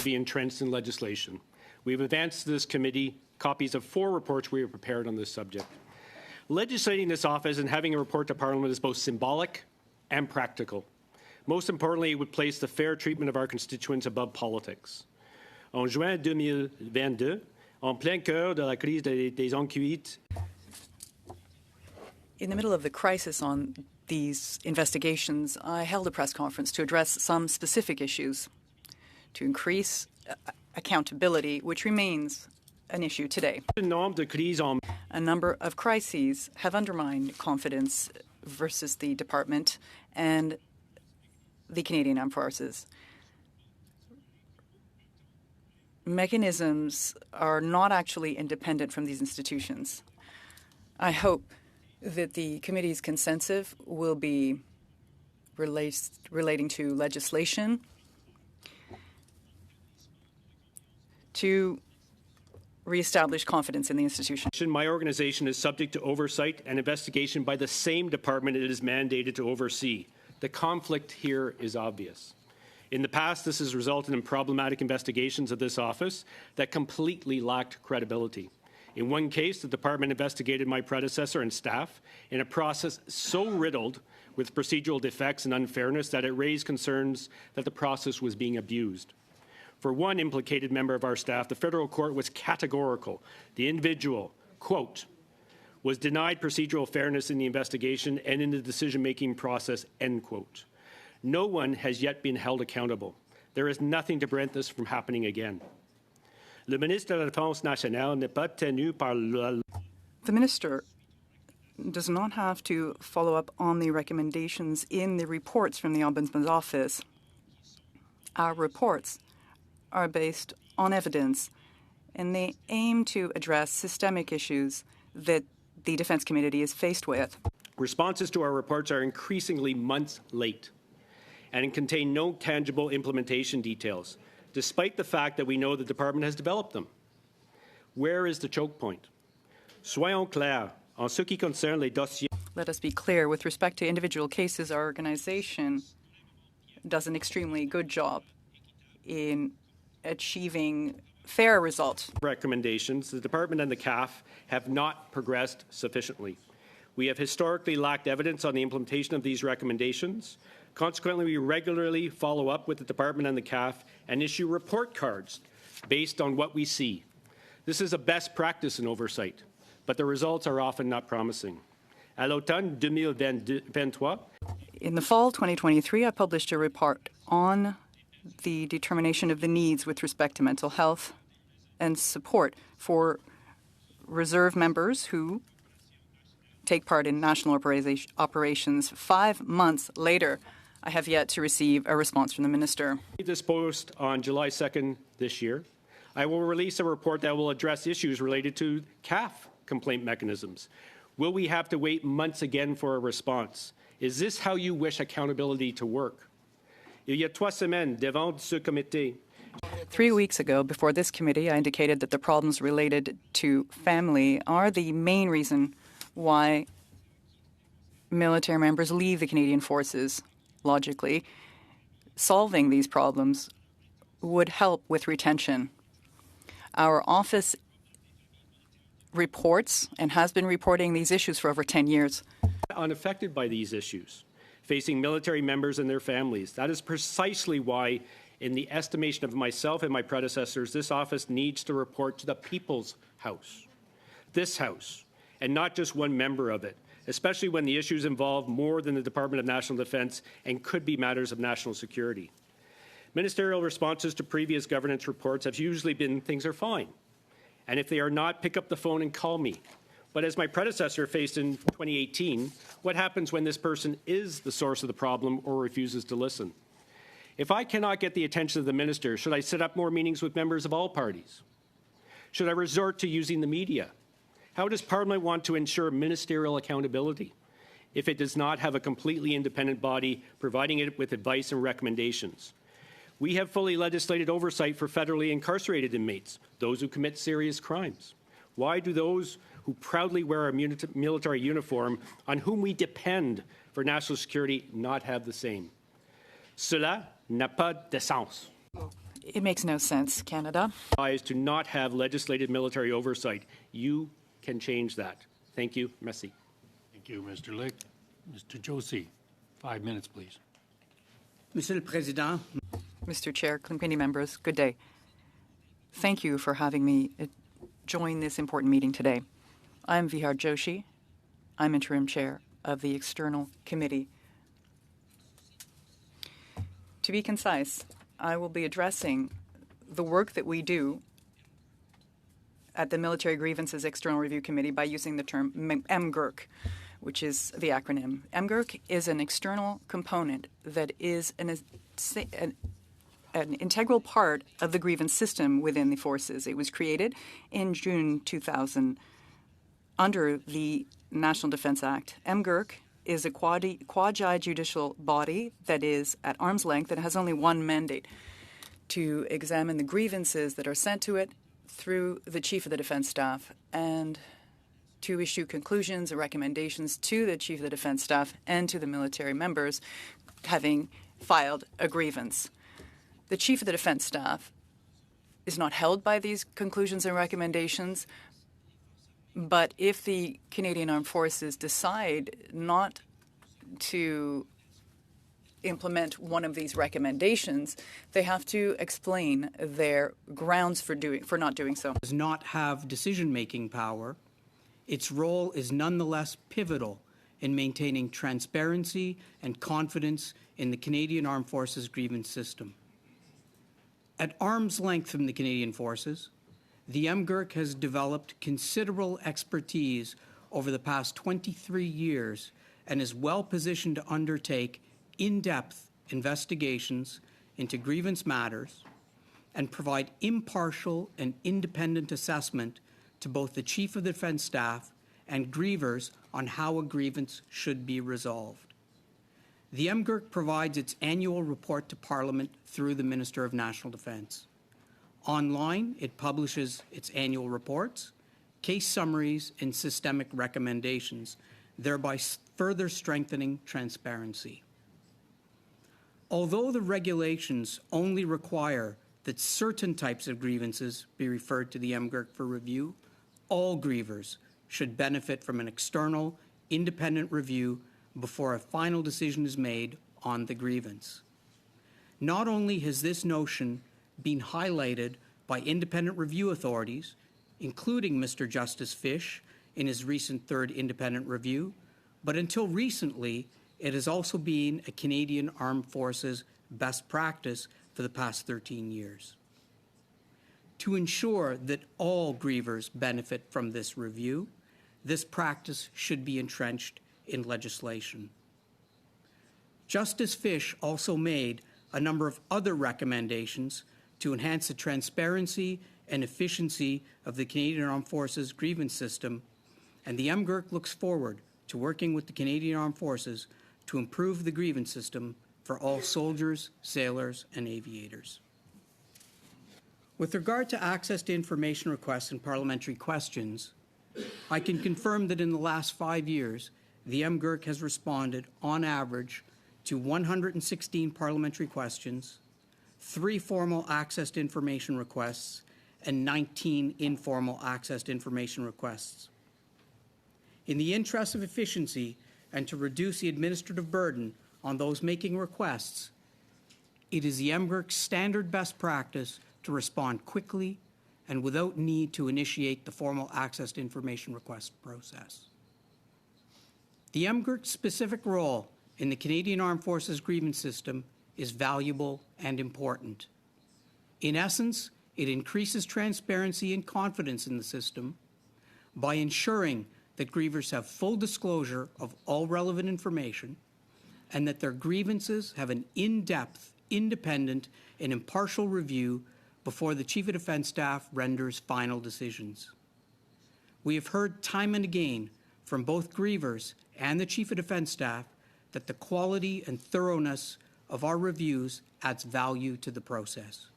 to be entrenched in legislation. We have advanced to this committee copies of 4 reports we have prepared on this subject. Legislating this office and having a report to Parliament is both symbolic and practical. Most importantly, it would place the fair treatment of our constituents above politics. En juin 2022, en plein cœur de la crise des enquêtes. In the middle of the crisis on these investigations, I held a press conference to address some specific issues to increase accountability, which remains an issue today. A number of crises have undermined confidence versus the department and the Canadian Armed Forces. Mechanisms are not actually independent from these institutions. I hope that the committee's consensus will be relating to legislation to reestablish confidence in the institution. My organization is subject to oversight and investigation by the same department it is mandated to oversee. The conflict here is obvious. In the past, this has resulted in problematic investigations of this office that completely lacked credibility. In one case, the department investigated my predecessor and staff in a process so riddled with procedural defects and unfairness that it raised concerns that the process was being abused. For one implicated member of our staff, the federal court was categorical. The individual, quote, was denied procedural fairness in the investigation and in the decision-making process, end quote. No one has yet been held accountable. There is nothing to prevent this from happening again. Le ministre de la Défense nationale n'est pas tenu par la... The minister does not have to follow up on the recommendations in the reports from the Ombudsman's office. Our reports are based on evidence, and they aim to address systemic issues that the defense community is faced with. Responses to our reports are increasingly months late and contain no tangible implementation details, despite the fact that we know the department has developed them. Where is the choke point? Soyons clairs, en ce qui concerne les dossiers. Let us be clear, with respect to individual cases, our organization does an extremely good job in achieving fair results. Recommendations, the department and the CAF have not progressed sufficiently. We have historically lacked evidence on the implementation of these recommendations. Consequently, we regularly follow up with the department and the CAF and issue report cards based on what we see. This is a best practice in oversight, but the results are often not promising. À l'automne 2023, in the fall 2023, I published a report on the determination of the needs with respect to mental health and support for reserve members who take part in national operations. 5 months later, I have yet to receive a response from the minister. This post on July 2nd this year, I will release a report that will address issues related to CAF complaint mechanisms. Will we have to wait months again for a response? Is this how you wish accountability to work? Il y a 3 semaines, devant ce comité. 3 weeks ago, before this committee, I indicated that the problems related to family are the main reason why military members leave the Canadian Forces. Logically, solving these problems would help with retention. Our office reports and has been reporting these issues for over 10 years. Unaffected by these issues facing military members and their families. That is precisely why, in the estimation of myself and my predecessors, this office needs to report to the People's House, this House, and not just one member of it, especially when the issues involve more than the Department of National Defence and could be matters of national security. Ministerial responses to previous governance reports have usually been things are fine, and if they are not, pick up the phone and call me. But as my predecessor faced in 2018, what happens when this person is the source of the problem or refuses to listen? If I cannot get the attention of the minister, should I set up more meetings with members of all parties? Should I resort to using the media? How does Parliament want to ensure ministerial accountability if it does not have a completely independent body providing it with advice and recommendations? We have fully legislated oversight for federally incarcerated inmates, those who commit serious crimes. Why do those who proudly wear a military uniform, on whom we depend for national security, not have the same? Cela n'a pas de sens. It makes no sense, Canada. Is to not have legislative military oversight. You can change that. Thank you. Merci. Thank you, Mr. Lick. Mr. Josie, 5 minutes, please. Monsieur le Président, Mr. Chair, committee members, good day. Thank you for having me join this important meeting today. I'm Vihar Joshi. I'm interim chair of the External Committee. To be concise, I will be addressing the work that we do at the Military Grievances External Review Committee by using the term MGRC, which is the acronym. MGRC is an external component that is an integral part of the grievance system within the forces. It was created in June 2000 under the National Defense Act. MGRC is a quasi-judicial body that is at arm's length and has only one mandate: to examine the grievances that are sent to it through the Chief of the Defense Staff and to issue conclusions and recommendations to the Chief of the Defense Staff and to the military members having filed a grievance. The Chief of the Defense Staff is not held by these conclusions and recommendations, but if the Canadian Armed Forces decide not to implement one of these recommendations, they have to explain their grounds for not doing so. does not have decision-making power. Its role is nonetheless pivotal in maintaining transparency and confidence in the Canadian Armed Forces grievance system. At arm's length from the Canadian Forces, the MGRC has developed considerable expertise over the past 23 years and is well positioned to undertake in-depth investigations into grievance matters and provide impartial and independent assessment to both the Chief of the Defence Staff and grievers on how a grievance should be resolved. The MGRC provides its annual report to Parliament through the Minister of National Defence. Online, it publishes its annual reports, case summaries, and systemic recommendations, thereby further strengthening transparency. Although the regulations only require that certain types of grievances be referred to the MGRC for review, all grievers should benefit from an external, independent review before a final decision is made on the grievance. Not only has this notion been highlighted by independent review authorities, including Mr. Justice Fish in his recent third independent review, but until recently, it has also been a Canadian Armed Forces best practice for the past 13 years. To ensure that all grievers benefit from this review, this practice should be entrenched in legislation. Justice Fish also made a number of other recommendations to enhance the transparency and efficiency of the Canadian Armed Forces grievance system, and the MGRC looks forward to working with the Canadian Armed Forces to improve the grievance system for all soldiers, sailors, and aviators. With regard to access to information requests and parliamentary questions, I can confirm that in the last 5 years, the MGRC has responded, on average, to 116 parliamentary questions, 3 formal access to information requests, and 19 informal access to information requests. In the interest of efficiency and to reduce the administrative burden on those making requests, it is the MGRC's standard best practice to respond quickly and without need to initiate the formal access to information request process. The MGRC's specific role in the Canadian Armed Forces grievance system is valuable and important. In essence, it increases transparency and confidence in the system by ensuring that grievers have full disclosure of all relevant information and that their grievances have an in-depth, independent, and impartial review before the Chief of Defence Staff renders final decisions. We have heard time and again from both grievers and the Chief of Defence Staff that the quality and thoroughness of our reviews adds value to the process.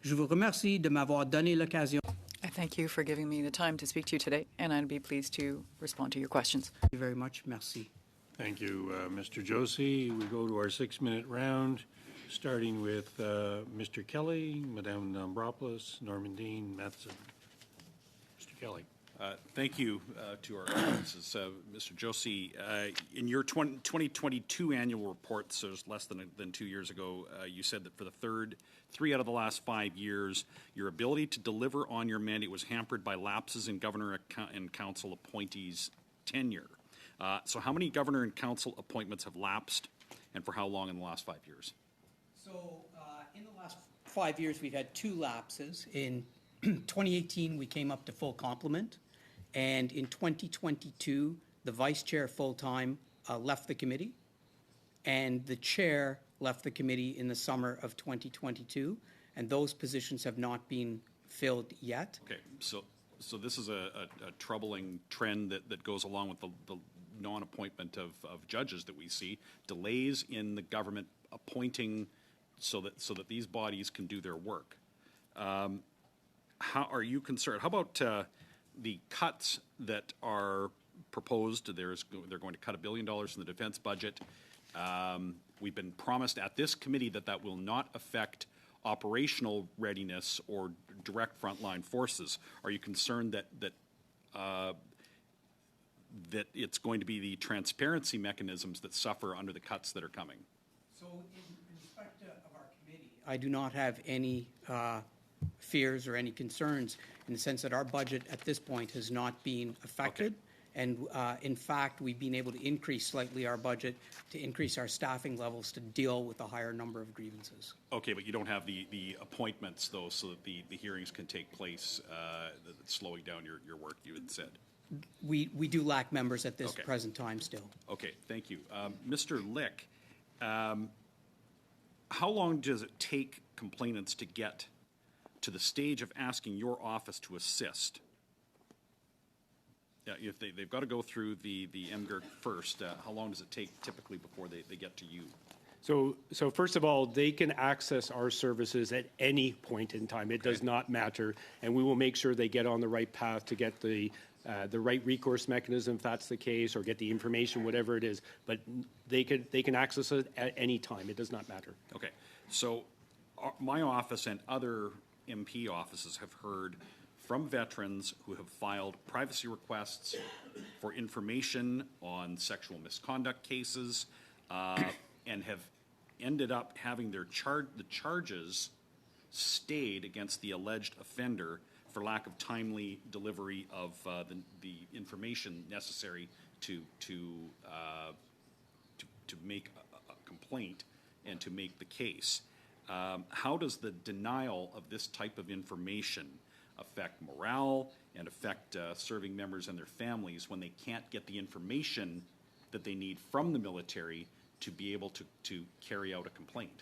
Je vous remercie de m'avoir donné l'occasion. I thank you for giving me the time to speak to you today, and I'd be pleased to respond to your questions. Thank you very much. Merci. Thank you, Mr. Josie. We go to our 6-minute round, starting with Mr. Kelly, Madame Nambropoulos, Norman Dean, Matheson. Mr. Kelly. Thank you to our audiences. Mr. Josie, in your 2022 annual report, so it's less than 2 years ago, you said that for the three out of the last 5 years, your ability to deliver on your mandate was hampered by lapses in governor and council appointees' tenure. So how many governor and council appointments have lapsed, and for how long in the last 5 years? So in the last 5 years, we've had 2 lapses. In 2018, we came up to full complement. And in 2022, the vice chair full-time left the committee, and the chair left the committee in the summer of 2022, and those positions have not been filled yet. Okay, so this is a troubling trend that goes along with the non-appointment of judges that we see, delays in the government appointing so that these bodies can do their work. How are you concerned? How about the cuts that are proposed? They're going to cut $1 billion in the defense budget. We've been promised at this committee that will not affect operational readiness or direct frontline forces. Are you concerned that it's going to be the transparency mechanisms that suffer under the cuts that are coming? So in respect of our committee, I do not have any fears or any concerns in the sense that our budget at this point has not been affected. Okay. And in fact, we've been able to increase slightly our budget to increase our staffing levels to deal with a higher number of grievances. Okay, but you don't have the appointments, though, so that the hearings can take place, that's slowing down your work, you had said. We do lack members at this present time still. Okay, thank you. Mr. Lick, how long does it take complainants to get to the stage of asking your office to assist? Yeah, if they've got to go through the MGIRC first, how long does it take typically before they get to you? So first of all, they can access our services at any point in time. It does not matter, and we will make sure they get on the right path to get the right recourse mechanism, if that's the case, or get the information, whatever it is. But they can access it at any time. It does not matter. Okay, so my office and other MP offices have heard from veterans who have filed privacy requests for information on sexual misconduct cases and have ended up having the charges stayed against the alleged offender for lack of timely delivery of the information necessary to make a complaint and to make the case. How does the denial of this type of information affect morale and affect serving members and their families when they can't get the information that they need from the military to be able to carry out a complaint?